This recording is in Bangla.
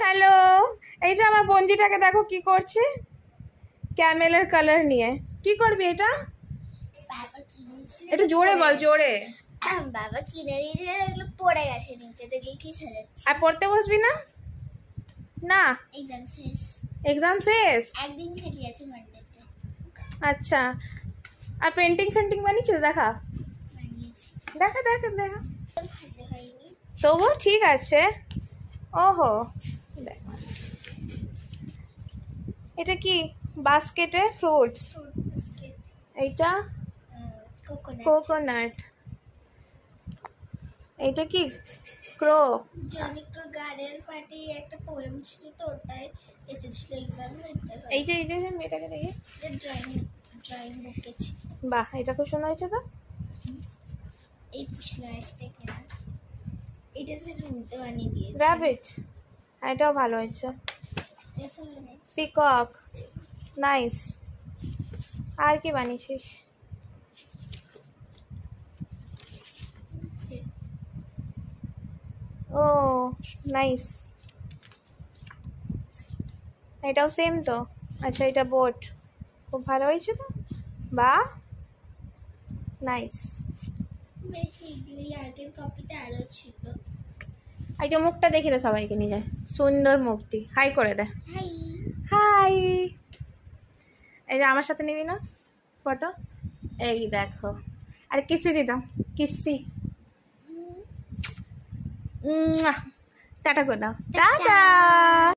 হ্যালো, এই যে আমার বঞ্জিটাকে দেখো কি করছে, ক্যামেলের কালার নিয়ে। কি করবি এটা? একটু জোরে বল, জোরে। বাবা কিনে দিয়েছে, এগুলো পড়ে গেছে নিচে, দেখলে কি সাজাচ্ছে। আর পড়তে বসবি না? না, এক্সাম শেষ। এক্সাম শেষ? একদিন খালি আছে, মানডেতে। আচ্ছা, আর পেন্টিং ফেন্টিং বানিয়েছিস? দেখা বানিয়েছি। দেখা দেখা দেখা ভালো হয়নি। তবু ঠিক আছে। ওহো, দেখ এটা কি? বাস্কেটে ফ্রুটস। Fruit basket. এইটা কোকোনাট। কোকোনাট। এইটা কি? ক্রো। জনিকটোর গার্ডেন পার্টি একটা পোয়েম ছিল, তো ওটাই এসেছিল এক্সামে। এই যে মেয়েটাকে দেখে ড্রয়িং বুকে ছিল। বাহ, এটা খুব সুন্দর হয়েছে তো। এই পিছনে আসতে কেনা, এটা সে রুমতে বানিয়ে দিয়েছে। র্যাবিট, এটাও ভালো হয়েছে। Peacock, nice. আর কি বানিয়েছিস? ও নাইস, এটাও সেম তো। আচ্ছা, এটা বোট, খুব ভালো হয়েছে তো। বাহ, নাইস। বেশি এগুলি আগের কপিতে আরো ছিল। আজকে মুখটা দেখি না সবাইকে, নিয়ে যায় সুন্দর মুখটি। হাই করে দে। High high. এই যে আমার সাথে নিবি না ফটো? এই দেখো, আরে কিসি দিতাম, কিসি। টাটা করে দাও। টাটা।